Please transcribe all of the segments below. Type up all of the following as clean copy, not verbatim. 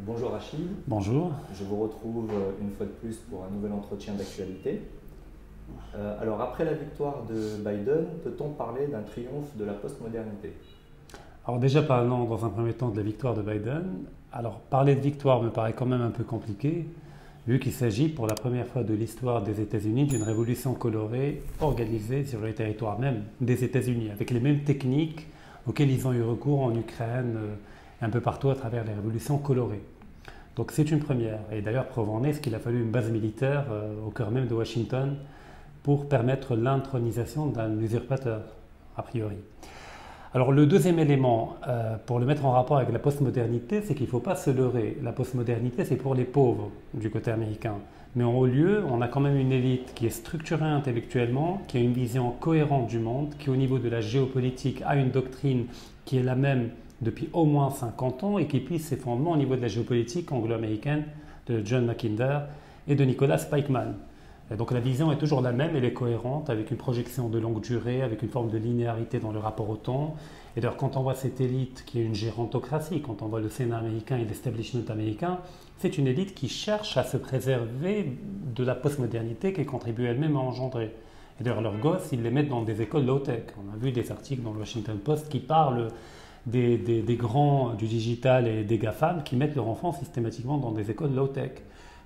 Bonjour Rachid, Bonjour. je vous retrouve une fois de plus pour un nouvel entretien d'actualité. Alors après la victoire de Biden, peut-on parler d'un triomphe de la postmodernité? Alors déjà parlons dans un premier temps de la victoire de Biden. Alors parler de victoire me paraît quand même un peu compliqué, vu qu'il s'agit pour la première fois de l'histoire des États-Unis d'une révolution colorée organisée sur le territoire même des États-Unis, avec les mêmes techniques auxquelles ils ont eu recours en Ukraine et un peu partout à travers les révolutions colorées. Donc c'est une première. Et d'ailleurs, preuve en est qu'il a fallu une base militaire au cœur même de Washington pour permettre l'intronisation d'un usurpateur, a priori. Alors le deuxième élément, pour le mettre en rapport avec la postmodernité, c'est qu'il ne faut pas se leurrer. La postmodernité, c'est pour les pauvres du côté américain. Mais en haut lieu, on a quand même une élite qui est structurée intellectuellement, qui a une vision cohérente du monde, qui au niveau de la géopolitique a une doctrine qui est la même depuis au moins 50 ans et qui puise ses fondements au niveau de la géopolitique anglo-américaine de John Mackinder et de Nicholas Spikeman. Et donc la vision est toujours la même, elle est cohérente, avec une projection de longue durée, avec une forme de linéarité dans le rapport au temps. Et d'ailleurs, quand on voit cette élite qui est une gérontocratie, quand on voit le Sénat américain et l'establishment américain, c'est une élite qui cherche à se préserver de la postmodernité qu'elle contribue elle-même à engendrer. Et d'ailleurs, leurs gosses, ils les mettent dans des écoles low-tech. On a vu des articles dans le Washington Post qui parlent des grands du digital et des GAFAM qui mettent leurs enfants systématiquement dans des écoles low-tech.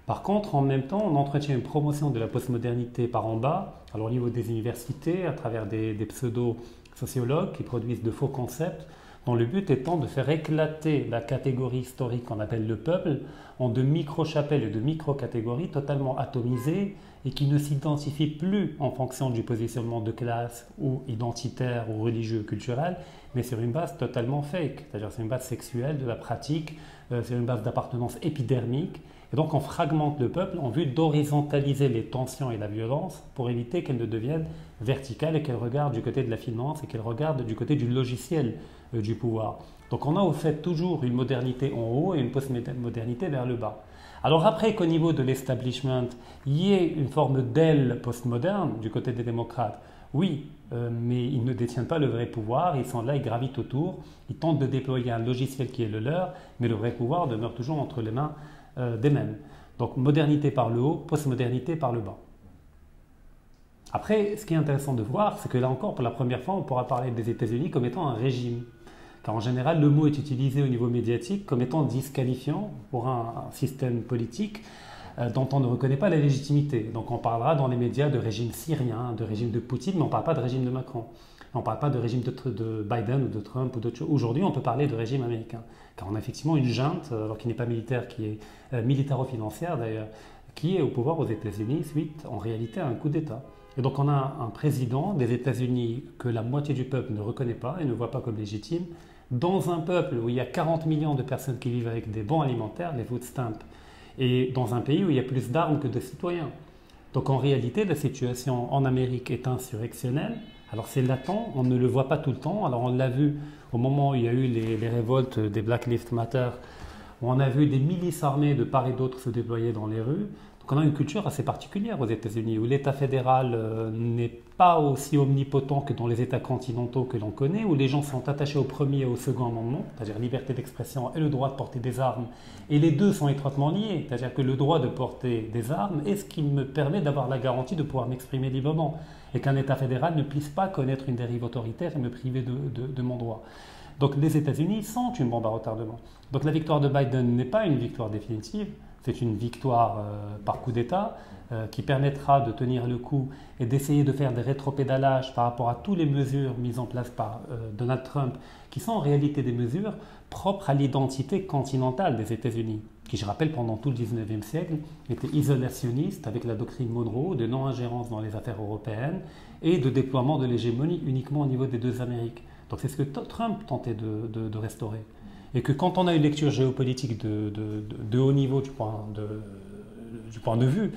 Par contre, en même temps, on entretient une promotion de la postmodernité par en bas, alors au niveau des universités, à travers des pseudo-sociologues qui produisent de faux concepts, dont le but étant de faire éclater la catégorie historique qu'on appelle le peuple en de micro-chapelles et de micro-catégories totalement atomisées et qui ne s'identifient plus en fonction du positionnement de classe ou identitaire ou religieux ou culturel, mais sur une base totalement fake, c'est-à-dire sur une base sexuelle, de la pratique, sur une base d'appartenance épidermique. Et donc on fragmente le peuple en vue d'horizontaliser les tensions et la violence pour éviter qu'elles ne deviennent verticales et qu'elles regardent du côté de la finance et qu'elles regardent du côté du logiciel du pouvoir. Donc on a au fait toujours une modernité en haut et une postmodernité vers le bas. Alors après qu'au niveau de l'establishment, il y ait une forme d'aile postmoderne du côté des démocrates, oui, mais ils ne détiennent pas le vrai pouvoir, ils sont là, ils gravitent autour, ils tentent de déployer un logiciel qui est le leur, mais le vrai pouvoir demeure toujours entre les mains des mêmes. Donc modernité par le haut, postmodernité par le bas. Après, ce qui est intéressant de voir, c'est que là encore, pour la première fois, on pourra parler des États-Unis comme étant un régime. Car en général, le mot est utilisé au niveau médiatique comme étant disqualifiant pour un système politique dont on ne reconnaît pas la légitimité. Donc on parlera dans les médias de régime syrien, de régime de Poutine, mais on ne parle pas de régime de Macron. On ne parle pas de régime de Biden ou de Trump ou d'autres choses. Aujourd'hui, on peut parler de régime américain. Car on a effectivement une junte, alors qu'il n'est pas militaire, qui est militaro-financière d'ailleurs, qui est au pouvoir aux États-Unis suite en réalité à un coup d'État. Et donc on a un président des États-Unis que la moitié du peuple ne reconnaît pas et ne voit pas comme légitime, dans un peuple où il y a 40 millions de personnes qui vivent avec des bons alimentaires, les food stamps, et dans un pays où il y a plus d'armes que de citoyens. Donc en réalité, la situation en Amérique est insurrectionnelle. Alors c'est latent, on ne le voit pas tout le temps. Alors on l'a vu au moment où il y a eu les révoltes des Black Lives Matter, où on a vu des milices armées de part et d'autre se déployer dans les rues. Donc on a une culture assez particulière aux États-Unis, où l'État fédéral n'est pas aussi omnipotent que dans les États continentaux que l'on connaît, où les gens sont attachés au premier et au second amendement, c'est-à-dire liberté d'expression et le droit de porter des armes, et les deux sont étroitement liés, c'est-à-dire que le droit de porter des armes est ce qui me permet d'avoir la garantie de pouvoir m'exprimer librement, et qu'un État fédéral ne puisse pas connaître une dérive autoritaire et me priver de mon droit. Donc les États-Unis sont une bombe à retardement. Donc la victoire de Biden n'est pas une victoire définitive, c'est une victoire par coup d'État qui permettra de tenir le coup et d'essayer de faire des rétropédalages par rapport à toutes les mesures mises en place par Donald Trump, qui sont en réalité des mesures propres à l'identité continentale des États-Unis, qui, je rappelle, pendant tout le 19e siècle, était isolationniste avec la doctrine Monroe de non-ingérence dans les affaires européennes et de déploiement de l'hégémonie uniquement au niveau des deux Amériques. Donc c'est ce que Trump tentait de restaurer. Et que quand on a une lecture géopolitique de haut niveau du point de vue,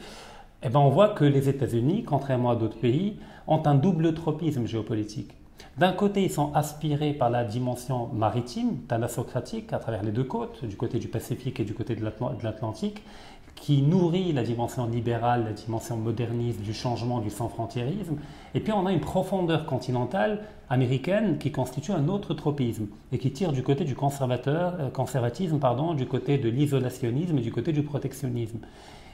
eh ben on voit que les États-Unis, contrairement à d'autres pays, ont un double tropisme géopolitique. D'un côté, ils sont aspirés par la dimension maritime, thalassocratique, à travers les deux côtes, du côté du Pacifique et du côté de l'Atlantique, qui nourrit la dimension libérale, la dimension moderniste, du changement, du sans-frontiérisme. Et puis on a une profondeur continentale américaine qui constitue un autre tropisme et qui tire du côté du conservatisme, du côté de l'isolationnisme et du côté du protectionnisme.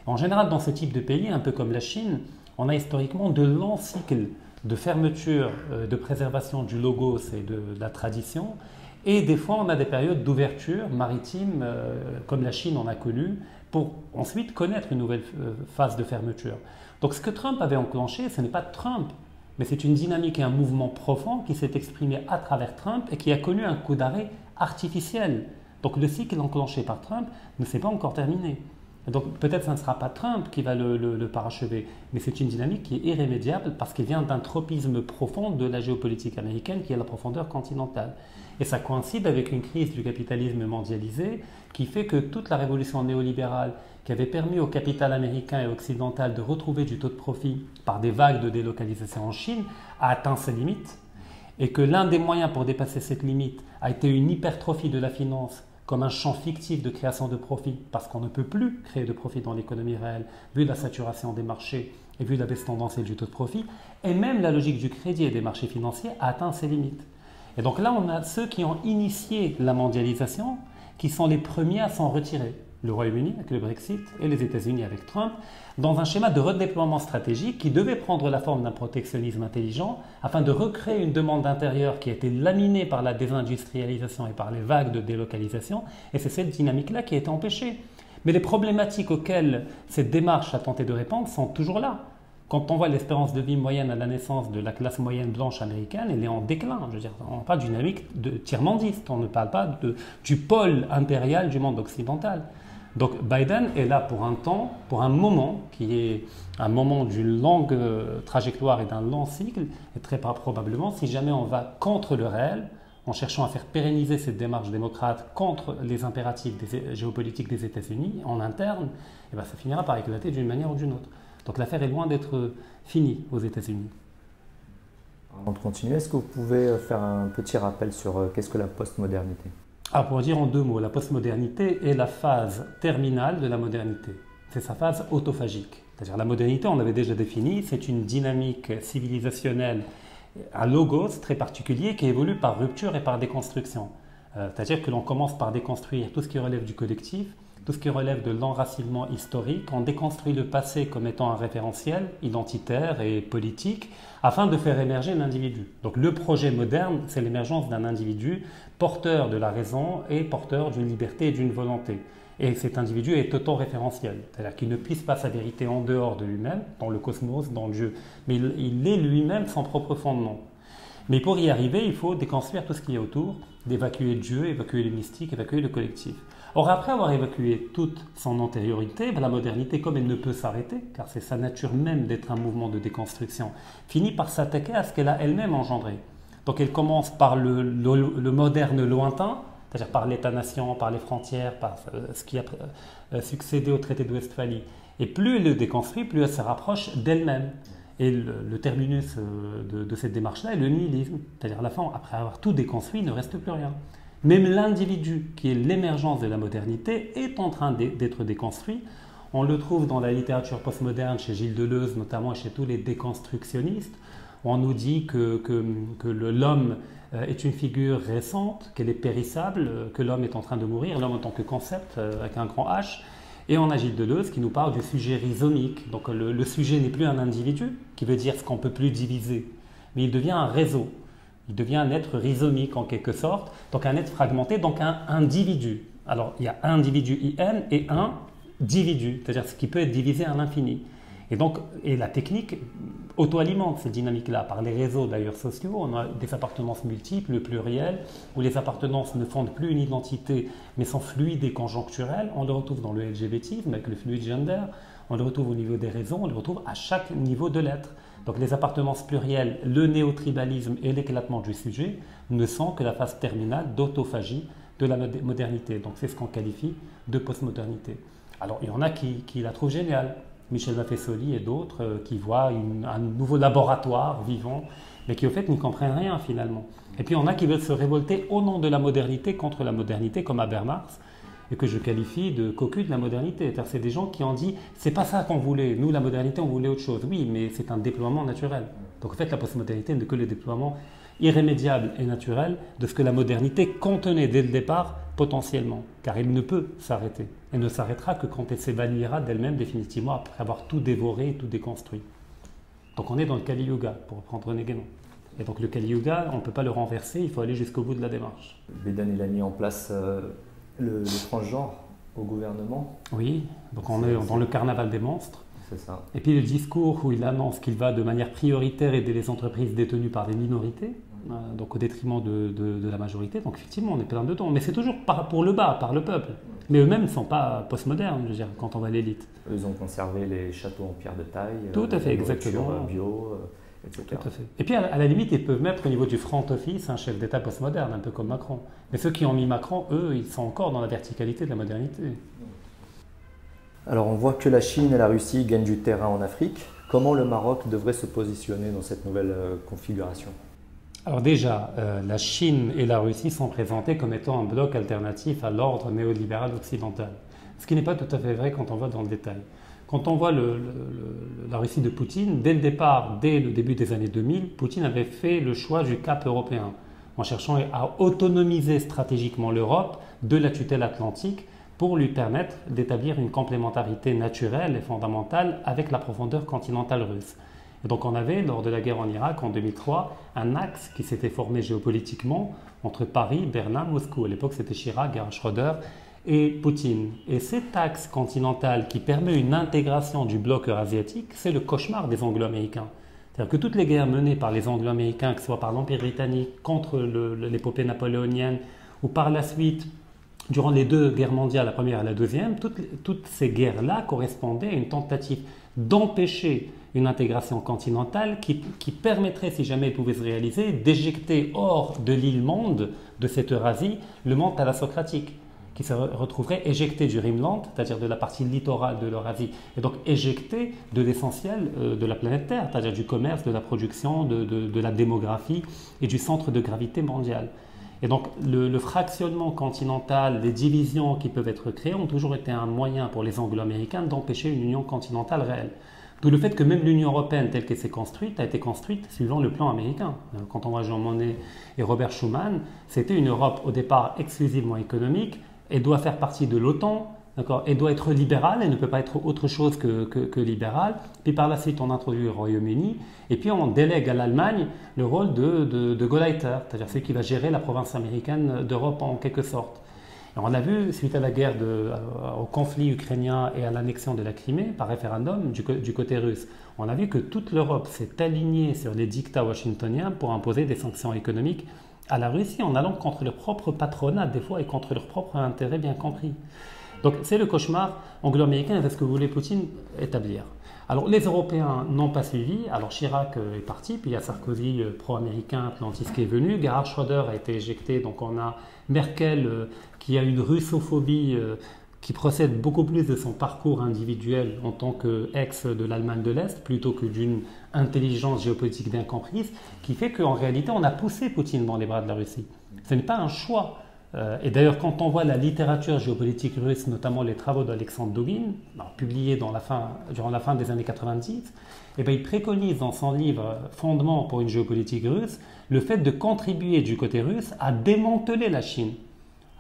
En général, dans ce type de pays, un peu comme la Chine, on a historiquement de longs cycles de fermeture, de préservation du logos et de la tradition. Et des fois, on a des périodes d'ouverture maritime, comme la Chine en a connu, pour ensuite connaître une nouvelle phase de fermeture. Donc ce que Trump avait enclenché, ce n'est pas Trump, mais c'est une dynamique et un mouvement profond qui s'est exprimé à travers Trump et qui a connu un coup d'arrêt artificiel. Donc le cycle enclenché par Trump ne s'est pas encore terminé. Donc peut-être que ce ne sera pas Trump qui va le parachever, mais c'est une dynamique qui est irrémédiable parce qu'elle vient d'un tropisme profond de la géopolitique américaine qui est la profondeur continentale. Et ça coïncide avec une crise du capitalisme mondialisé qui fait que toute la révolution néolibérale qui avait permis au capital américain et occidental de retrouver du taux de profit par des vagues de délocalisation en Chine a atteint ses limites et que l'un des moyens pour dépasser cette limite a été une hypertrophie de la finance comme un champ fictif de création de profit, parce qu'on ne peut plus créer de profit dans l'économie réelle, vu la saturation des marchés et vu la baisse tendancielle du taux de profit, et même la logique du crédit et des marchés financiers a atteint ses limites. Et donc là, on a ceux qui ont initié la mondialisation, qui sont les premiers à s'en retirer. Le Royaume-Uni avec le Brexit et les États-Unis avec Trump, dans un schéma de redéploiement stratégique qui devait prendre la forme d'un protectionnisme intelligent afin de recréer une demande intérieure qui a été laminée par la désindustrialisation et par les vagues de délocalisation. Et c'est cette dynamique-là qui a été empêchée. Mais les problématiques auxquelles cette démarche a tenté de répondre sont toujours là. Quand on voit l'espérance de vie moyenne à la naissance de la classe moyenne blanche américaine, elle est en déclin. Je veux dire, on parle d'une dynamique de tiers-mondiste, on ne parle pas du pôle impérial du monde occidental. Donc Biden est là pour un temps, pour un moment qui est un moment d'une longue trajectoire et d'un long cycle, et très probablement, si jamais on va contre le réel, en cherchant à faire pérenniser cette démarche démocrate contre les impératifs géopolitiques des États-Unis en interne, et bien ça finira par éclater d'une manière ou d'une autre. Donc l'affaire est loin d'être finie aux États-Unis. Avant de continuer, est-ce que vous pouvez faire un petit rappel sur qu'est-ce que la postmodernité ? Pour dire en deux mots, la postmodernité est la phase terminale de la modernité. C'est sa phase autophagique. C'est-à-dire la modernité, on l'avait déjà défini, c'est une dynamique civilisationnelle, un logos très particulier qui évolue par rupture et par déconstruction. C'est-à-dire que l'on commence par déconstruire tout ce qui relève du collectif, tout ce qui relève de l'enracinement historique, on déconstruit le passé comme étant un référentiel identitaire et politique afin de faire émerger l'individu. Donc le projet moderne, c'est l'émergence d'un individu porteur de la raison et porteur d'une liberté et d'une volonté. Et cet individu est auto-référentiel, c'est-à-dire qu'il ne puise pas sa vérité en dehors de lui-même, dans le cosmos, dans Dieu, mais il est lui-même son propre fondement. Mais pour y arriver, il faut déconstruire tout ce qu'il y a autour, d'évacuer Dieu, évacuer le mystique, évacuer le collectif. Or, après avoir évacué toute son antériorité, la modernité, comme elle ne peut s'arrêter, car c'est sa nature même d'être un mouvement de déconstruction, finit par s'attaquer à ce qu'elle a elle-même engendré. Donc elle commence par le moderne lointain, c'est-à-dire par l'État-nation, par les frontières, par ce qui a succédé au traité de Westphalie. Et plus elle le déconstruit, plus elle se rapproche d'elle-même. Et le terminus de cette démarche-là est le nihilisme. C'est-à-dire à la fin, après avoir tout déconstruit, il ne reste plus rien. Même l'individu, qui est l'émergence de la modernité, est en train d'être déconstruit. On le trouve dans la littérature postmoderne, chez Gilles Deleuze notamment, et chez tous les déconstructionnistes. On nous dit que l'homme est une figure récente, qu'elle est périssable, que l'homme est en train de mourir, l'homme en tant que concept avec un grand H. Et on a Gilles Deleuze qui nous parle du sujet rhizomique. Donc le sujet n'est plus un individu, qui veut dire ce qu'on ne peut plus diviser, mais il devient un réseau. Il devient un être rhizomique en quelque sorte, donc un être fragmenté, donc un individu. Alors il y a un individu IN et un dividu, c'est-à-dire ce qui peut être divisé à l'infini. Et la technique auto-alimente cette dynamique-là, par les réseaux d'ailleurs sociaux. On a des appartenances multiples, plurielles, où les appartenances ne fondent plus une identité, mais sont fluides et conjoncturelles. On le retrouve dans le LGBTisme, avec le fluid gender, on le retrouve au niveau des réseaux, on le retrouve à chaque niveau de l'être. Donc les appartenances plurielles, le néotribalisme et l'éclatement du sujet ne sont que la phase terminale d'autophagie de la modernité. Donc c'est ce qu'on qualifie de postmodernité. Alors il y en a qui la trouvent géniale. Michel Maffesoli et d'autres, qui voient un nouveau laboratoire vivant, mais qui au fait n'y comprennent rien finalement. Et puis on a qui veulent se révolter au nom de la modernité contre la modernité, comme Habermas, et que je qualifie de cocu de la modernité. C'est des gens qui ont dit c'est pas ça qu'on voulait, nous la modernité on voulait autre chose. Oui, mais c'est un déploiement naturel. Donc en fait la postmodernité n'est que le déploiement irrémédiable et naturel de ce que la modernité contenait dès le départ potentiellement, car elle ne peut s'arrêter. Elle ne s'arrêtera que quand elle s'évanouira d'elle-même définitivement après avoir tout dévoré et tout déconstruit. Donc on est dans le Kali Yuga, pour reprendre René Guénon. Et donc le Kali Yuga, on ne peut pas le renverser, il faut aller jusqu'au bout de la démarche. Biden, il a mis en place le transgenre au gouvernement. Oui, donc on est dans le carnaval des monstres. C'est ça. Et puis le discours où il annonce qu'il va de manière prioritaire aider les entreprises détenues par des minorités, donc au détriment de la majorité. Donc effectivement, on est plein dedans. Mais c'est toujours pour le bas, par le peuple. Mais eux-mêmes ne sont pas postmodernes, je veux dire, quand on va à l'élite. Ils ont conservé les châteaux en pierre de taille. Tout à fait, exactement. Bio, etc. Tout à fait. Et puis à la limite, ils peuvent mettre au niveau du front office un chef d'État postmoderne, un peu comme Macron. Mais ceux qui ont mis Macron, eux, ils sont encore dans la verticalité de la modernité. Alors on voit que la Chine et la Russie gagnent du terrain en Afrique. Comment le Maroc devrait se positionner dans cette nouvelle configuration? Alors déjà, la Chine et la Russie sont présentées comme étant un bloc alternatif à l'ordre néolibéral occidental. Ce qui n'est pas tout à fait vrai quand on va dans le détail. Quand on voit la Russie de Poutine, dès le départ, dès le début des années 2000, Poutine avait fait le choix du cap européen, en cherchant à autonomiser stratégiquement l'Europe de la tutelle atlantique pour lui permettre d'établir une complémentarité naturelle et fondamentale avec la profondeur continentale russe. Et donc on avait, lors de la guerre en Irak en 2003, un axe qui s'était formé géopolitiquement entre Paris, Berlin, Moscou. À l'époque, c'était Chirac, Gerhard Schröder et Poutine. Et cet axe continental qui permet une intégration du bloc eurasiatique, c'est le cauchemar des Anglo-Américains. C'est-à-dire que toutes les guerres menées par les Anglo-Américains, que ce soit par l'Empire britannique contre l'épopée napoléonienne ou par la suite durant les deux guerres mondiales, la première et la deuxième, toutes ces guerres-là correspondaient à une tentative d'empêcher une intégration continentale qui permettrait, si jamais elle pouvait se réaliser, d'éjecter hors de l'île monde, de cette Eurasie, le monde thalassocratique, qui se retrouverait éjecté du Rhineland, c'est-à-dire de la partie littorale de l'Eurasie, et donc éjecté de l'essentiel de la planète Terre, c'est-à-dire du commerce, de la production, de la démographie et du centre de gravité mondial. Et donc le fractionnement continental, les divisions qui peuvent être créées ont toujours été un moyen pour les Anglo-Américains d'empêcher une union continentale réelle. D'où le fait que même l'Union européenne telle qu'elle s'est construite a été construite suivant le plan américain. Quand on voit Jean Monnet et Robert Schuman, c'était une Europe au départ exclusivement économique, elle doit faire partie de l'OTAN, elle doit être libérale, elle ne peut pas être autre chose que libérale. Puis par la suite, on introduit le Royaume-Uni, et puis on délègue à l'Allemagne le rôle de Gauleiter, c'est-à-dire celui qui va gérer la province américaine d'Europe en quelque sorte. Et on l'a vu, suite à la guerre, au conflit ukrainien et à l'annexion de la Crimée par référendum du côté russe, on a vu que toute l'Europe s'est alignée sur les dictats washingtoniens pour imposer des sanctions économiques à la Russie en allant contre leur propre patronat des fois et contre leur propre intérêt bien compris. Donc c'est le cauchemar anglo-américain, c'est ce que voulait Poutine établir. Alors les Européens n'ont pas suivi, alors Chirac est parti, puis il y a Sarkozy pro-américain, atlantiste qui est venu, Gerhard Schröder a été éjecté, donc on a Merkel qui a une russophobie qui procède beaucoup plus de son parcours individuel en tant qu'ex de l'Allemagne de l'Est plutôt que d'une intelligence géopolitique bien comprise, qui fait qu'en réalité on a poussé Poutine dans les bras de la Russie. Ce n'est pas un choix. Et d'ailleurs, quand on voit la littérature géopolitique russe, notamment les travaux d'Alexandre Dugin, publiés durant la fin des années 90, il préconise dans son livre Fondement pour une géopolitique russe le fait de contribuer du côté russe à démanteler la Chine,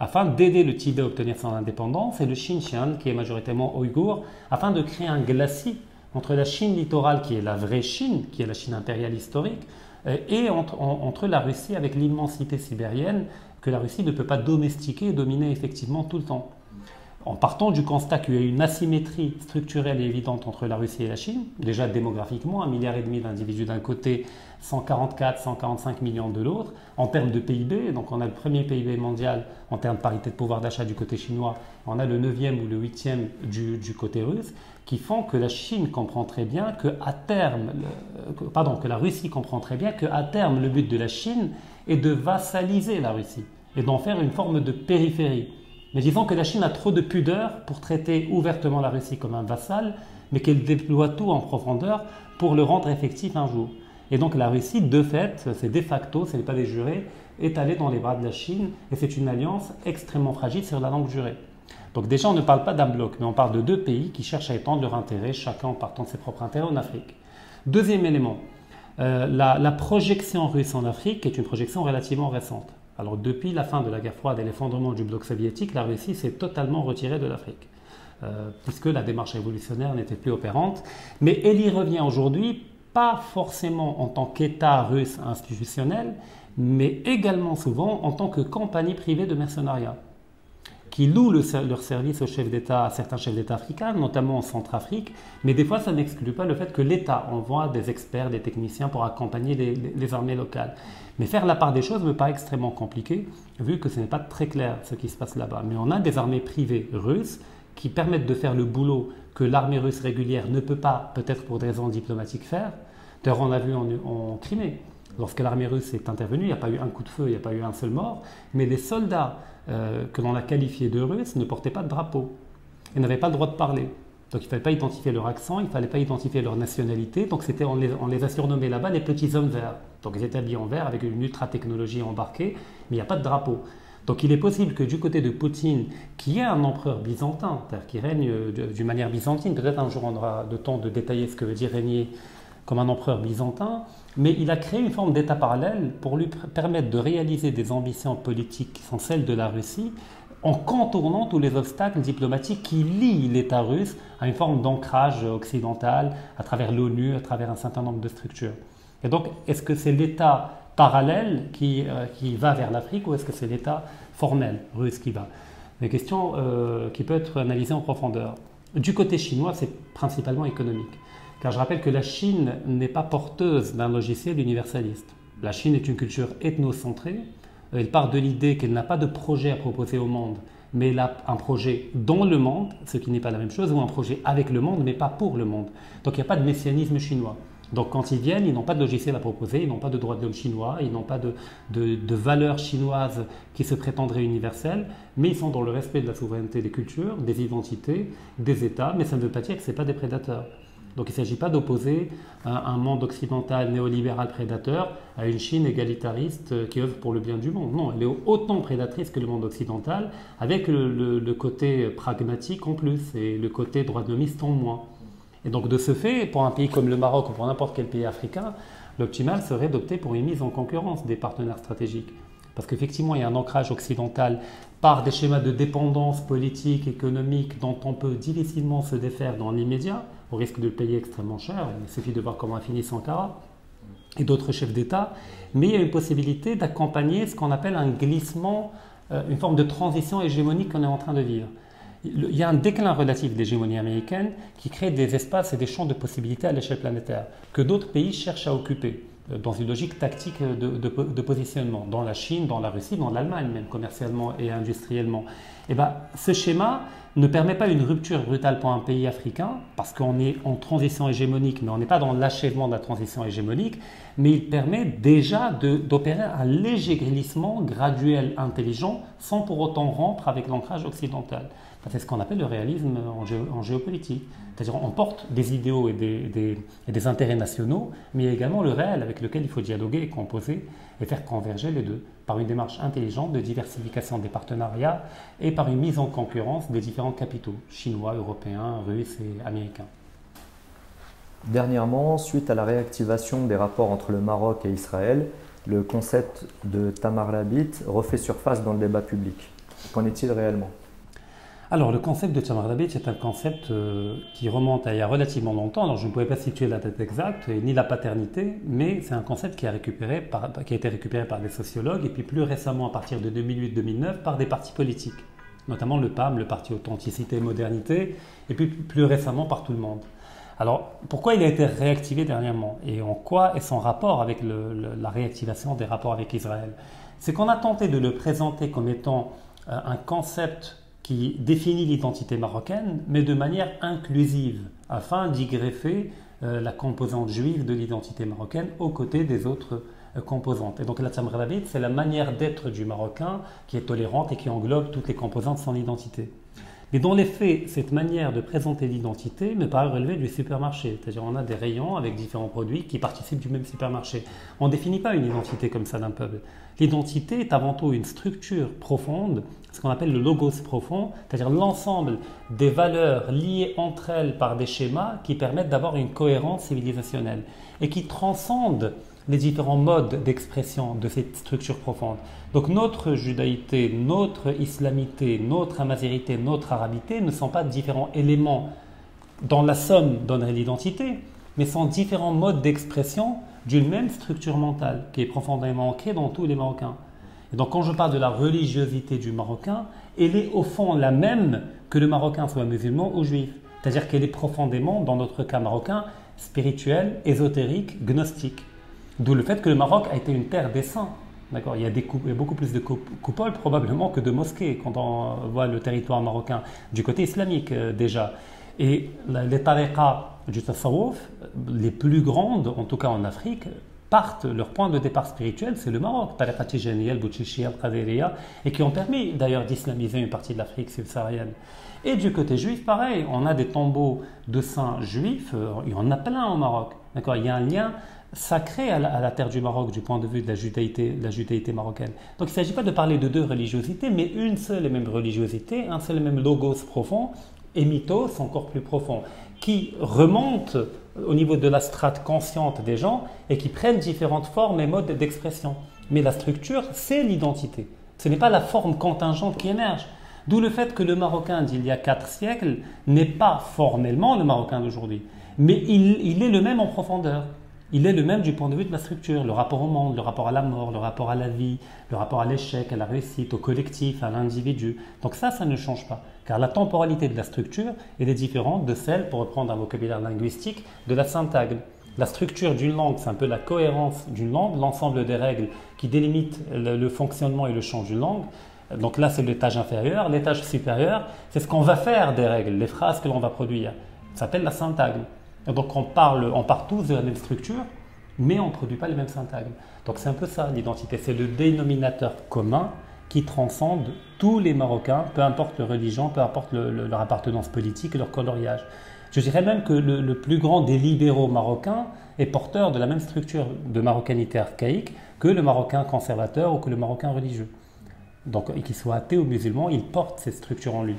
afin d'aider le Tibet à obtenir son indépendance et le Xinjiang, qui est majoritairement ouïghour, afin de créer un glacis entre la Chine littorale, qui est la vraie Chine, qui est la Chine impériale historique, et entre la Russie avec l'immensité sibérienne, que la Russie ne peut pas domestiquer et dominer effectivement tout le temps. En partant du constat qu'il y a une asymétrie structurelle et évidente entre la Russie et la Chine, déjà démographiquement, 1,5 milliard d'individus d'un côté, 144-145 millions de l'autre, en termes de PIB, donc on a le premier PIB mondial en termes de parité de pouvoir d'achat du côté chinois, on a le 9e ou le 8e du côté russe, qui font que la Chine comprend très bien que la Russie comprend très bien qu'à terme, le but de la Chine est de vassaliser la Russie et d'en faire une forme de périphérie. Mais disons que la Chine a trop de pudeur pour traiter ouvertement la Russie comme un vassal mais qu'elle déploie tout en profondeur pour le rendre effectif un jour. Et donc la Russie, de fait, c'est de facto, ce n'est pas des jurés, est allée dans les bras de la Chine, et c'est une alliance extrêmement fragile sur la langue jurée. Donc déjà, on ne parle pas d'un bloc, mais on parle de deux pays qui cherchent à étendre leur intérêt, chacun en partant de ses propres intérêts en Afrique. Deuxième élément, la projection russe en Afrique est une projection relativement récente. Alors depuis la fin de la guerre froide et l'effondrement du bloc soviétique, la Russie s'est totalement retirée de l'Afrique, puisque la démarche révolutionnaire n'était plus opérante. Mais elle y revient aujourd'hui, pas forcément en tant qu'État russe institutionnel, mais également souvent en tant que compagnie privée de mercenariat, qui louent leur service aux chefs d'État, à certains chefs d'État africains, notamment en Centrafrique, mais des fois ça n'exclut pas le fait que l'État envoie des experts, des techniciens pour accompagner les armées locales. Mais faire la part des choses me paraît extrêmement compliqué, vu que ce n'est pas très clair ce qui se passe là-bas. Mais on a des armées privées russes qui permettent de faire le boulot que l'armée russe régulière ne peut pas, peut-être pour des raisons diplomatiques, faire. D'ailleurs, on l'a vu en Crimée. Lorsque l'armée russe est intervenue, il n'y a pas eu un coup de feu, il n'y a pas eu un seul mort, mais les soldats que l'on a qualifiés de Russes ne portaient pas de drapeau. Ils n'avaient pas le droit de parler. Donc il ne fallait pas identifier leur accent, il ne fallait pas identifier leur nationalité. Donc on les a surnommés là-bas les petits hommes verts. Donc ils étaient habillés en vert avec une ultra-technologie embarquée, mais il n'y a pas de drapeau. Donc il est possible que du côté de Poutine, qui est un empereur byzantin, c'est-à-dire qui règne d'une manière byzantine, peut-être un jour on aura le temps de détailler ce que veut dire régner comme un empereur byzantin, mais il a créé une forme d'État parallèle pour lui permettre de réaliser des ambitions politiques qui sont celles de la Russie, en contournant tous les obstacles diplomatiques qui lient l'État russe à une forme d'ancrage occidental à travers l'ONU, à travers un certain nombre de structures. Et donc, est-ce que c'est l'État parallèle qui va vers l'Afrique ou est-ce que c'est l'État formel russe qui va? Des questions qui peuvent être analysées en profondeur. Du côté chinois, c'est principalement économique. Car je rappelle que la Chine n'est pas porteuse d'un logiciel universaliste. La Chine est une culture ethnocentrée. Elle part de l'idée qu'elle n'a pas de projet à proposer au monde, mais elle a un projet dans le monde, ce qui n'est pas la même chose, ou un projet avec le monde, mais pas pour le monde. Donc il n'y a pas de messianisme chinois. Donc quand ils viennent, ils n'ont pas de logiciel à proposer, ils n'ont pas de droits de l'homme chinois, ils n'ont pas de valeurs chinoises qui se prétendraient universelles, mais ils sont dans le respect de la souveraineté des cultures, des identités, des États, mais ça ne veut pas dire que ce n'est pas des prédateurs. Donc il ne s'agit pas d'opposer un monde occidental néolibéral prédateur à une Chine égalitariste qui œuvre pour le bien du monde. Non, elle est autant prédatrice que le monde occidental, avec le côté pragmatique en plus et le côté droit de l'hommiste en moins. Et donc de ce fait, pour un pays comme le Maroc ou pour n'importe quel pays africain, l'optimal serait d'opter pour une mise en concurrence des partenaires stratégiques. Parce qu'effectivement, il y a un ancrage occidental par des schémas de dépendance politique, économique, dont on peut difficilement se défaire dans l'immédiat, au risque de le payer extrêmement cher. Il suffit de voir comment a fini Sankara et d'autres chefs d'État. Mais il y a une possibilité d'accompagner ce qu'on appelle un glissement, une forme de transition hégémonique qu'on est en train de vivre. Il y a un déclin relatif de l'hégémonie américaine qui crée des espaces et des champs de possibilités à l'échelle planétaire que d'autres pays cherchent à occuper dans une logique tactique de positionnement, dans la Chine, dans la Russie, dans l'Allemagne même, commercialement et industriellement. Et ce schéma ne permet pas une rupture brutale pour un pays africain, parce qu'on est en transition hégémonique, mais on n'est pas dans l'achèvement de la transition hégémonique, mais il permet déjà d'opérer un léger glissement graduel, intelligent, sans pour autant rompre avec l'ancrage occidental. C'est ce qu'on appelle le réalisme en géopolitique. C'est-à-dire on porte des idéaux et des intérêts nationaux, mais il y a également le réel avec lequel il faut dialoguer et composer et faire converger les deux par une démarche intelligente de diversification des partenariats et par une mise en concurrence des différents capitaux, chinois, européens, russes et américains. Dernièrement, suite à la réactivation des rapports entre le Maroc et Israël, le concept de Tamar Labit refait surface dans le débat public. Qu'en est-il réellement ? Alors, le concept de Tamar Labit est un concept qui remonte à il y a relativement longtemps. Alors, je ne pouvais pas situer la date exacte, ni la paternité, mais c'est un concept qui a été récupéré par des sociologues et puis plus récemment, à partir de 2008-2009, par des partis politiques, notamment le PAM, le Parti Authenticité et Modernité, et puis plus récemment par tout le monde. Alors, pourquoi il a été réactivé dernièrement et en quoi est son rapport avec la réactivation des rapports avec Israël? C'est qu'on a tenté de le présenter comme étant un concept qui définit l'identité marocaine, mais de manière inclusive, afin d'y greffer la composante juive de l'identité marocaine aux côtés des autres composantes. Et donc la Tamar Labit, c'est la manière d'être du Marocain qui est tolérante et qui englobe toutes les composantes de son identité. Mais dans les faits, cette manière de présenter l'identité me paraît relever du supermarché. C'est-à-dire on a des rayons avec différents produits qui participent du même supermarché. On ne définit pas une identité comme ça d'un peuple. L'identité est avant tout une structure profonde, ce qu'on appelle le logos profond, c'est-à-dire l'ensemble des valeurs liées entre elles par des schémas qui permettent d'avoir une cohérence civilisationnelle et qui transcendent les différents modes d'expression de cette structure profonde. Donc notre judaïté, notre islamité, notre amazérité, notre arabité ne sont pas différents éléments dans la somme donneraient l'identité, mais sont différents modes d'expression d'une même structure mentale qui est profondément ancrée dans tous les Marocains. Et donc quand je parle de la religiosité du Marocain, elle est au fond la même que le Marocain soit musulman ou juif. C'est-à-dire qu'elle est profondément, dans notre cas marocain, spirituelle, ésotérique, gnostique. D'où le fait que le Maroc a été une terre des saints. D'accord, il y a beaucoup plus de coupoles probablement que de mosquées quand on voit le territoire marocain, du côté islamique déjà. Et les tariqas du tasawwuf, les plus grandes, en tout cas en Afrique, leur point de départ spirituel, c'est le Maroc. Tariqa Tijaniya, Boutchichia, Qadiriya, et qui ont permis d'ailleurs d'islamiser une partie de l'Afrique subsaharienne. Et du côté juif, pareil, on a des tombeaux de saints juifs, il y en a plein au Maroc. D'accord, il y a un lien sacré à la terre du Maroc du point de vue de la judaïté marocaine. Donc il ne s'agit pas de parler de deux religiosités, mais une seule et même religiosité, un seul et même logos profond, et mythos encore plus profond, qui remonte au niveau de la strate consciente des gens et qui prennent différentes formes et modes d'expression. Mais la structure, c'est l'identité. Ce n'est pas la forme contingente qui émerge. D'où le fait que le Marocain d'il y a 4 siècles n'est pas formellement le Marocain d'aujourd'hui, mais il est le même en profondeur. Il est le même du point de vue de la structure, le rapport au monde, le rapport à la mort, le rapport à la vie, le rapport à l'échec, à la réussite, au collectif, à l'individu. Donc ça ne change pas, car la temporalité de la structure elle est différente de celle, pour reprendre un vocabulaire linguistique, de la syntagme. La structure d'une langue, c'est un peu la cohérence d'une langue, l'ensemble des règles qui délimitent le fonctionnement et le champ d'une langue. Donc là, c'est l'étage inférieur. L'étage supérieur, c'est ce qu'on va faire des règles, les phrases que l'on va produire. Ça s'appelle la syntagme. Et donc on part tous de la même structure, mais on ne produit pas les mêmes syntagmes. Donc c'est un peu ça l'identité, c'est le dénominateur commun qui transcende tous les Marocains, peu importe leur religion, peu importe leur appartenance politique et leur coloriage. Je dirais même que le plus grand des libéraux marocains est porteur de la même structure de marocanité archaïque que le Marocain conservateur ou que le Marocain religieux. Donc qu'il soit athée ou musulman, il porte cette structure en lui.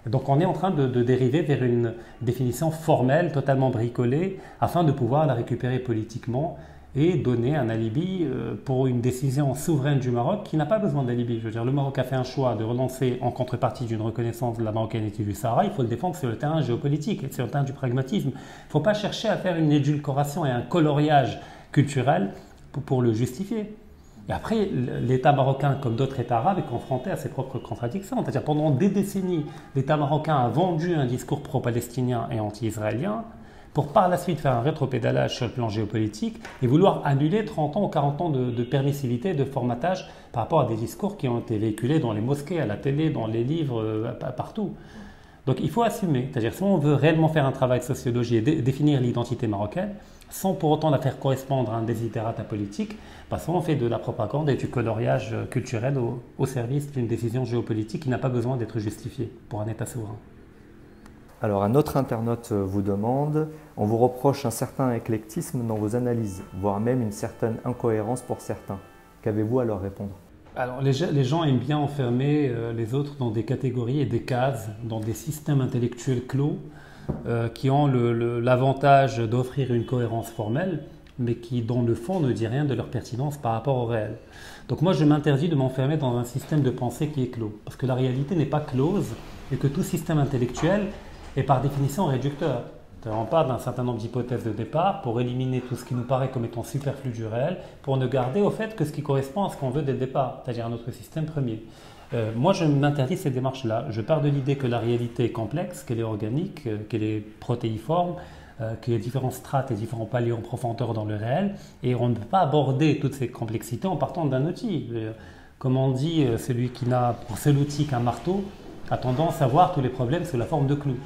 Donc on est en train de dériver vers une définition formelle, totalement bricolée, afin de pouvoir la récupérer politiquement et donner un alibi pour une décision souveraine du Maroc qui n'a pas besoin d'alibi. Je veux dire, le Maroc a fait un choix de relancer en contrepartie d'une reconnaissance de la marocanité du Sahara. Il faut le défendre sur le terrain géopolitique et sur le terrain du pragmatisme. Il ne faut pas chercher à faire une édulcoration et un coloriage culturel pour le justifier. Et après, l'État marocain, comme d'autres États arabes, est confronté à ses propres contradictions. C'est-à-dire pendant des décennies, l'État marocain a vendu un discours pro-palestinien et anti-israélien pour par la suite faire un rétropédalage sur le plan géopolitique et vouloir annuler 30 ans ou 40 ans de permissivité, de formatage par rapport à des discours qui ont été véhiculés dans les mosquées, à la télé, dans les livres, partout. Donc il faut assumer. C'est-à-dire si on veut réellement faire un travail de sociologie et définir l'identité marocaine, sans pour autant la faire correspondre à un desiderata politique, parce qu'on fait de la propagande et du coloriage culturel au service d'une décision géopolitique qui n'a pas besoin d'être justifiée pour un État souverain. Alors un autre internaute vous demande, on vous reproche un certain éclectisme dans vos analyses, voire même une certaine incohérence pour certains. Qu'avez-vous à leur répondre ? Alors les gens aiment bien enfermer les autres dans des catégories et des cases, dans des systèmes intellectuels clos, qui ont l'avantage d'offrir une cohérence formelle, mais qui, dans le fond, ne dit rien de leur pertinence par rapport au réel. Donc moi, je m'interdis de m'enfermer dans un système de pensée qui est clos, parce que la réalité n'est pas close, et que tout système intellectuel est par définition réducteur. On part d'un certain nombre d'hypothèses de départ pour éliminer tout ce qui nous paraît comme étant superflu du réel, pour ne garder au fait que ce qui correspond à ce qu'on veut dès le départ, c'est-à-dire à notre système premier. Moi, je m'interdis cette démarche-là. Je pars de l'idée que la réalité est complexe, qu'elle est organique, qu'elle est protéiforme, qu'il y a différentes strates et différents paliers en profondeur dans le réel, et on ne peut pas aborder toutes ces complexités en partant d'un outil. Comme on dit, celui qui n'a pour seul outil qu'un marteau a tendance à voir tous les problèmes sous la forme de clous.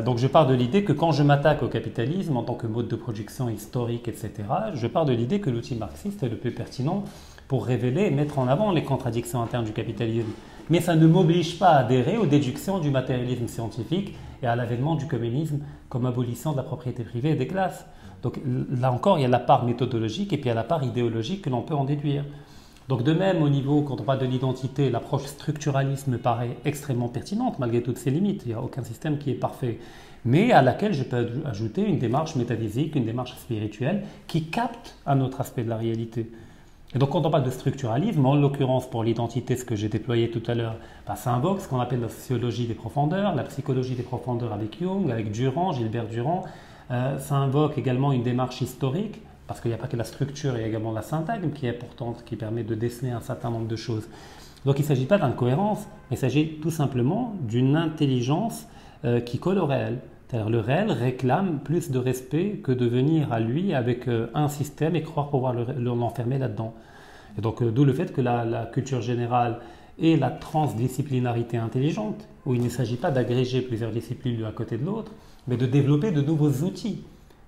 Donc je pars de l'idée que quand je m'attaque au capitalisme en tant que mode de production historique, etc., je pars de l'idée que l'outil marxiste est le plus pertinent pour révéler et mettre en avant les contradictions internes du capitalisme. mais ça ne m'oblige pas à adhérer aux déductions du matérialisme scientifique et à l'avènement du communisme comme abolition de la propriété privée et des classes. Donc là encore, il y a la part méthodologique et puis il y a la part idéologique que l'on peut en déduire. Donc de même, au niveau, quand on parle de l'identité, l'approche structuraliste me paraît extrêmement pertinente, malgré toutes ses limites. Il n'y a aucun système qui est parfait. Mais à laquelle je peux ajouter une démarche métaphysique, une démarche spirituelle, qui capte un autre aspect de la réalité. Et donc quand on parle de structuralisme, en l'occurrence pour l'identité, ce que j'ai déployé tout à l'heure, ça invoque ce qu'on appelle la sociologie des profondeurs, la psychologie des profondeurs avec Jung, avec Durand, Gilbert Durand. Ça invoque également une démarche historique, parce qu'il n'y a pas que la structure, il y a également la syntagme qui est importante, qui permet de déceler un certain nombre de choses. Donc il ne s'agit pas d'incohérence, mais il s'agit tout simplement d'une intelligence qui colle au réel. C'est-à-dire le réel réclame plus de respect que de venir à lui avec un système et croire pouvoir l'enfermer là-dedans. Et donc d'où le fait que la culture générale et la transdisciplinarité intelligente, où il ne s'agit pas d'agréger plusieurs disciplines l'une à côté de l'autre, mais de développer de nouveaux outils.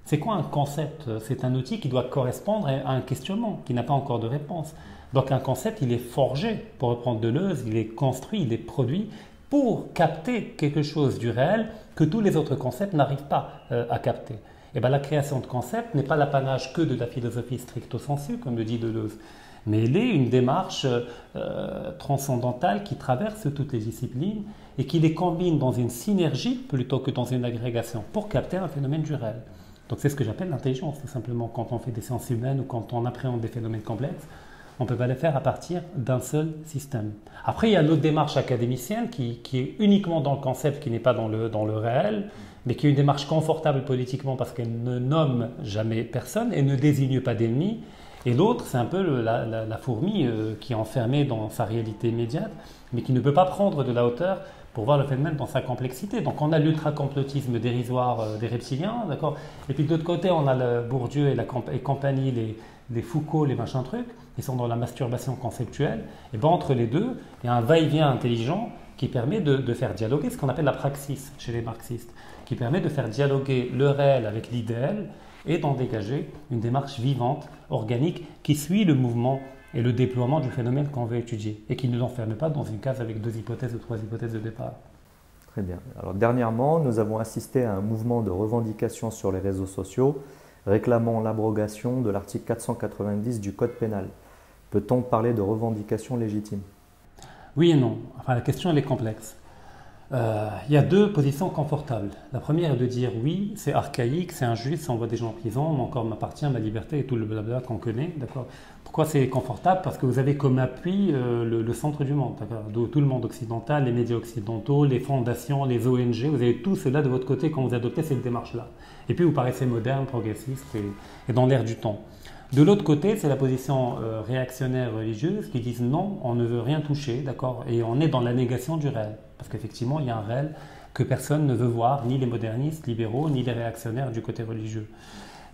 C'est quoi un concept? C'est un outil qui doit correspondre à un questionnement, qui n'a pas encore de réponse. Donc un concept, il est forgé, pour reprendre Deleuze, il est construit, il est produit pour capter quelque chose du réel que tous les autres concepts n'arrivent pas à capter. Et bien, la création de concepts n'est pas l'apanage que de la philosophie stricto sensu, comme le dit Deleuze, mais elle est une démarche transcendantale qui traverse toutes les disciplines et qui les combine dans une synergie plutôt que dans une agrégation pour capter un phénomène du réel. Donc c'est ce que j'appelle l'intelligence, tout simplement. Quand on fait des sciences humaines ou quand on appréhende des phénomènes complexes, on ne peut pas les faire à partir d'un seul système. Après, il y a l'autre démarche académicienne qui est uniquement dans le concept, qui n'est pas dans le réel, mais qui est une démarche confortable politiquement parce qu'elle ne nomme jamais personne et ne désigne pas d'ennemis. Et l'autre, c'est un peu la fourmi qui est enfermée dans sa réalité immédiate, mais qui ne peut pas prendre de la hauteur pour voir le phénomène dans sa complexité. Donc on a l'ultra-complotisme dérisoire des reptiliens, d'accord. Et puis de l'autre côté, on a le Bourdieu et compagnie, les Foucault, les machins trucs, qui sont dans la masturbation conceptuelle. Et bien entre les deux, il y a un va-et-vient intelligent qui permet de faire dialoguer ce qu'on appelle la praxis chez les marxistes, qui permet de faire dialoguer le réel avec l'idéal et d'en dégager une démarche vivante, organique, qui suit le mouvement et le déploiement du phénomène qu'on veut étudier et qui ne l'enferme pas dans une case avec 2 hypothèses ou 3 hypothèses de départ. Très bien. Alors dernièrement, nous avons assisté à un mouvement de revendication sur les réseaux sociaux réclamant l'abrogation de l'article 490 du Code pénal. Peut-on parler de revendication légitime? Oui et non. Enfin, la question elle est complexe. Il y a 2 positions confortables. La première est de dire oui, c'est archaïque, c'est injuste, ça envoie des gens en prison, mon corps m'appartient, ma liberté et tout le blabla qu'on connaît. D'accord. Pourquoi c'est confortable? Parce que vous avez comme appui le centre du monde, tout le monde occidental, les médias occidentaux, les fondations, les ONG, vous avez tout cela de votre côté quand vous adoptez cette démarche-là. Et puis vous paraissez moderne, progressiste et dans l'air du temps. De l'autre côté, c'est la position réactionnaire religieuse qui disent non, on ne veut rien toucher, d'accord, et on est dans la négation du réel. Parce qu'effectivement, il y a un réel que personne ne veut voir, ni les modernistes libéraux, ni les réactionnaires du côté religieux.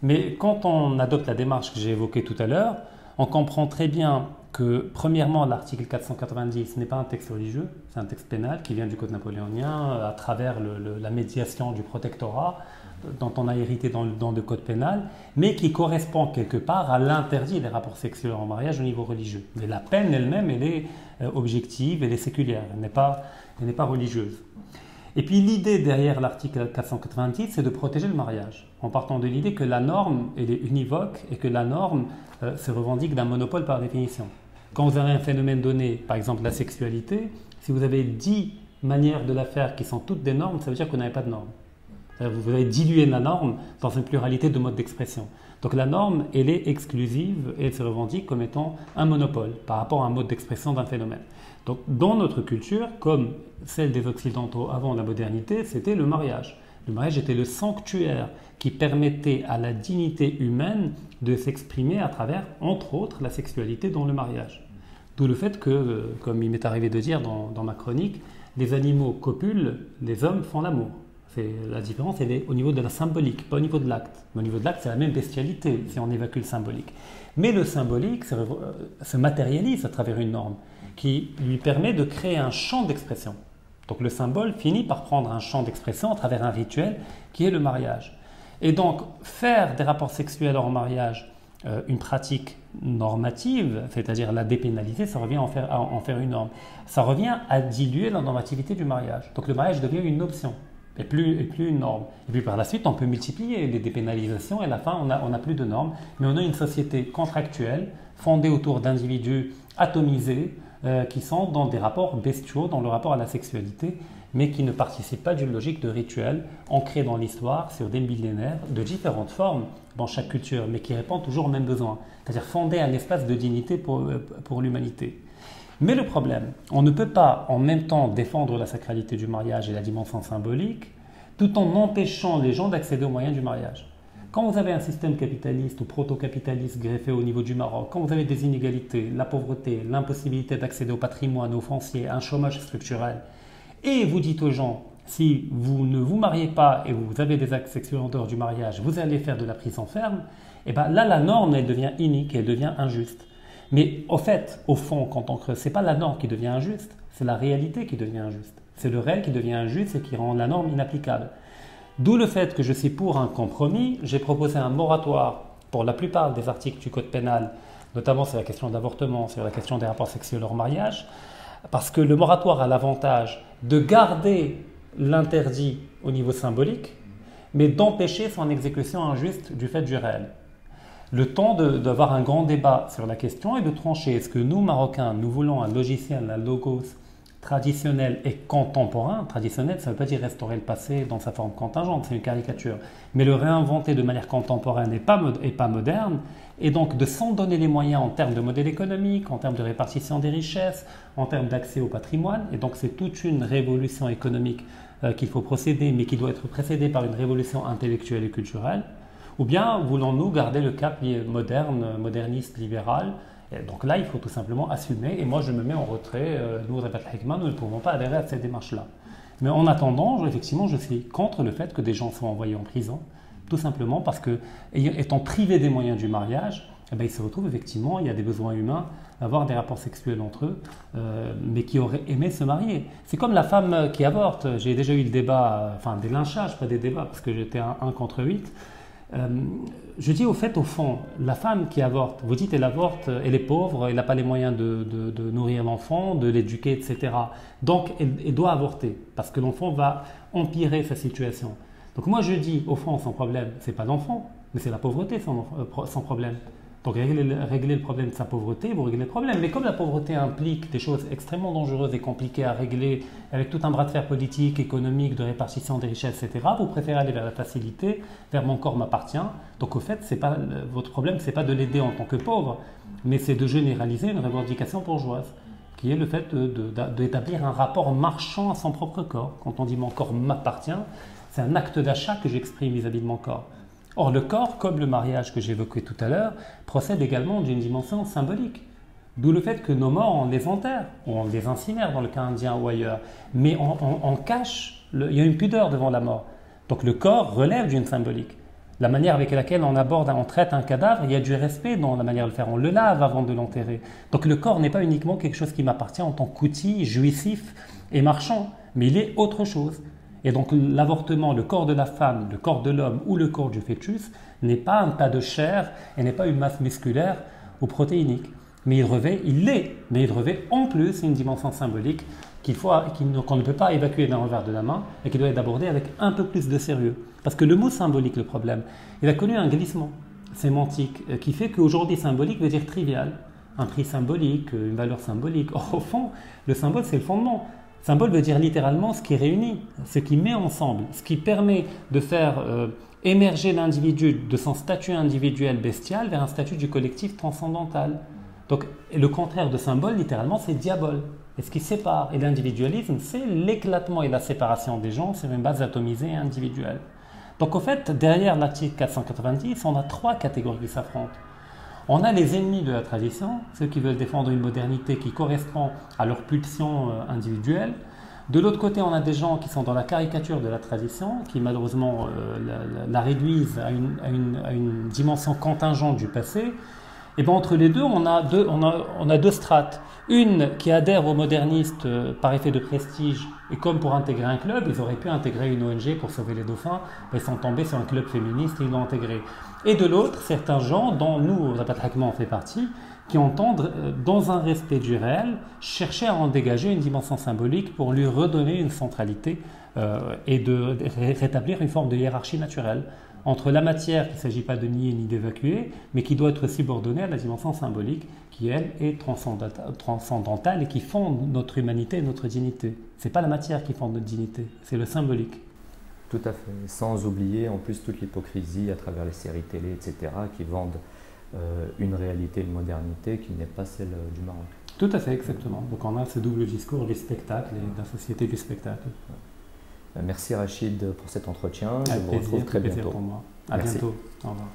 Mais quand on adopte la démarche que j'ai évoquée tout à l'heure, on comprend très bien que, premièrement, l'article 490 n'est pas un texte religieux, c'est un texte pénal qui vient du Code napoléonien à travers la médiation du protectorat dont on a hérité dans le Code pénal, mais qui correspond quelque part à l'interdit des rapports sexuels en mariage au niveau religieux. Mais la peine elle-même, elle est objective, elle est séculière, elle n'est pas religieuse. Et puis l'idée derrière l'article 490, c'est de protéger le mariage, en partant de l'idée que la norme, elle est univoque et que la norme se revendique d'un monopole par définition. Quand vous avez un phénomène donné, par exemple la sexualité, si vous avez 10 manières de la faire qui sont toutes des normes, ça veut dire que vous n'avez pas de norme. Vous avez dilué la norme dans une pluralité de modes d'expression. Donc la norme, elle est exclusive et elle se revendique comme étant un monopole par rapport à un mode d'expression d'un phénomène. Donc dans notre culture, comme celle des Occidentaux avant la modernité, c'était le mariage. Le mariage était le sanctuaire qui permettait à la dignité humaine de s'exprimer à travers, entre autres, la sexualité dans le mariage. D'où le fait que, comme il m'est arrivé de dire dans ma chronique, les animaux copulent, les hommes font l'amour. La différence, elle est au niveau de la symbolique, pas au niveau de l'acte. Au niveau de l'acte, c'est la même bestialité si on évacue le symbolique. Mais le symbolique se matérialise à travers une norme qui lui permet de créer un champ d'expression. Donc le symbole finit par prendre un champ d'expression à travers un rituel qui est le mariage. Et donc faire des rapports sexuels hors mariage une pratique normative, c'est-à-dire la dépénaliser, ça revient à en faire une norme. Ça revient à diluer la normativité du mariage. Donc le mariage devient une option et plus une norme. Et puis par la suite, on peut multiplier les dépénalisations et à la fin, on n'a plus de normes, mais on a une société contractuelle fondée autour d'individus atomisés qui sont dans des rapports bestiaux, dans le rapport à la sexualité, mais qui ne participent pas d'une logique de rituel ancrée dans l'histoire sur des millénaires de différentes formes dans chaque culture, mais qui répondent toujours aux mêmes besoins, c'est-à-dire fonder un espace de dignité pour l'humanité. Mais le problème, on ne peut pas en même temps défendre la sacralité du mariage et la dimension symbolique, tout en empêchant les gens d'accéder aux moyens du mariage. Quand vous avez un système capitaliste ou proto-capitaliste greffé au niveau du Maroc, quand vous avez des inégalités, la pauvreté, l'impossibilité d'accéder au patrimoine, au foncier, un chômage structurel, et vous dites aux gens, si vous ne vous mariez pas et vous avez des actes sexuels en dehors du mariage, vous allez faire de la prison ferme, et bien là, la norme, elle devient inique, elle devient injuste. Mais au fait, au fond, quand on creuse, ce n'est pas la norme qui devient injuste, c'est la réalité qui devient injuste. C'est le réel qui devient injuste et qui rend la norme inapplicable. D'où le fait que je suis pour un compromis. J'ai proposé un moratoire pour la plupart des articles du Code pénal, notamment sur la question de l'avortement, sur la question des rapports sexuels hors mariage, parce que le moratoire a l'avantage de garder l'interdit au niveau symbolique, mais d'empêcher son exécution injuste du fait du réel. Le temps d'avoir un grand débat sur la question et de trancher est-ce que nous, Marocains, nous voulons un logiciel, un logos traditionnel et contemporain. Traditionnel, ça ne veut pas dire restaurer le passé dans sa forme contingente, c'est une caricature, mais le réinventer de manière contemporaine et pas moderne, et donc de s'en donner les moyens en termes de modèle économique, en termes de répartition des richesses, en termes d'accès au patrimoine, et donc c'est toute une révolution économique qu'il faut procéder, mais qui doit être précédée par une révolution intellectuelle et culturelle. Ou bien voulons-nous garder le cap moderne, moderniste, libéral? Et donc là, il faut tout simplement assumer, et moi je me mets en retrait, nous, Rabat al-Hikma, nous ne pouvons pas adhérer à cette démarche-là. Mais en attendant, effectivement, je suis contre le fait que des gens soient envoyés en prison, tout simplement parce que, étant privés des moyens du mariage, eh bien, ils se retrouvent effectivement, il y a des besoins humains, avoir des rapports sexuels entre eux, mais qui auraient aimé se marier. C'est comme la femme qui avorte. J'ai déjà eu le débat, enfin des lynchages, pas des débats, parce que j'étais 1 contre 8. Je dis au fait, au fond, la femme qui avorte, vous dites elle avorte, elle est pauvre, elle n'a pas les moyens de nourrir l'enfant, de l'éduquer, etc. Donc elle doit avorter, parce que l'enfant va empirer sa situation. Donc moi je dis, au fond, son problème, c'est pas l'enfant, mais c'est la pauvreté son problème. Donc régler le problème de sa pauvreté, vous réglez le problème. Mais comme la pauvreté implique des choses extrêmement dangereuses et compliquées à régler, avec tout un bras de fer politique, économique, de répartition des richesses, etc., vous préférez aller vers la facilité, vers mon corps m'appartient. Donc au fait, votre problème, ce n'est pas de l'aider en tant que pauvre, mais c'est de généraliser une revendication bourgeoise, qui est le fait d'établir un rapport marchand à son propre corps. Quand on dit mon corps m'appartient, c'est un acte d'achat que j'exprime vis-à-vis de mon corps. Or, le corps, comme le mariage que j'évoquais tout à l'heure, procède également d'une dimension symbolique. D'où le fait que nos morts, on les enterre, ou on les incinère dans le cas indien ou ailleurs. Mais on cache, il y a une pudeur devant la mort. Donc le corps relève d'une symbolique. La manière avec laquelle on traite un cadavre, il y a du respect dans la manière de le faire. On le lave avant de l'enterrer. Donc le corps n'est pas uniquement quelque chose qui m'appartient en tant qu'outil jouissif et marchand, mais il est autre chose. Et donc l'avortement, le corps de la femme, le corps de l'homme ou le corps du fœtus n'est pas un tas de chair et n'est pas une masse musculaire ou protéinique. Mais il revêt en plus une dimension symbolique qu'on ne peut pas évacuer d'un revers de la main et qui doit être abordée avec un peu plus de sérieux. Parce que le mot symbolique, le problème, il a connu un glissement sémantique qui fait qu'aujourd'hui symbolique veut dire trivial. Un prix symbolique, une valeur symbolique. Or, au fond, le symbole, c'est le fondement. Symbole veut dire littéralement ce qui réunit, ce qui met ensemble, ce qui permet de faire émerger l'individu de son statut individuel bestial vers un statut du collectif transcendantal. Donc le contraire de symbole, littéralement, c'est diabole. Et ce qui sépare. Et l'individualisme, c'est l'éclatement et la séparation des gens sur une base atomisée et individuelle. Donc au fait, derrière l'article 490, on a 3 catégories qui s'affrontent. On a les ennemis de la tradition, ceux qui veulent défendre une modernité qui correspond à leurs pulsions individuelles. De l'autre côté, on a des gens qui sont dans la caricature de la tradition, qui malheureusement la réduisent à une dimension contingente du passé. Et bien entre les deux, on a deux strates. Une qui adhère aux modernistes par effet de prestige, et comme pour intégrer un club, ils auraient pu intégrer une ONG pour sauver les dauphins, ils sont tombés sur un club féministe et ils l'ont intégré. Et de l'autre, certains gens, dont nous, Rabat Hakma, on fait partie, qui entendent, dans un respect du réel, chercher à en dégager une dimension symbolique pour lui redonner une centralité et de rétablir une forme de hiérarchie naturelle entre la matière qu'il ne s'agit pas de nier ni d'évacuer, mais qui doit être subordonnée à la dimension symbolique qui, elle, est transcendantale et qui fonde notre humanité et notre dignité. Ce n'est pas la matière qui fonde notre dignité, c'est le symbolique. Tout à fait, sans oublier en plus toute l'hypocrisie à travers les séries télé, etc., qui vendent une réalité, une modernité qui n'est pas celle du Maroc. Tout à fait, exactement. Donc on a ce double discours du spectacle et de la société du spectacle. Merci Rachid pour cet entretien. Je vous retrouve très bientôt. Pour moi. À bientôt. Au revoir.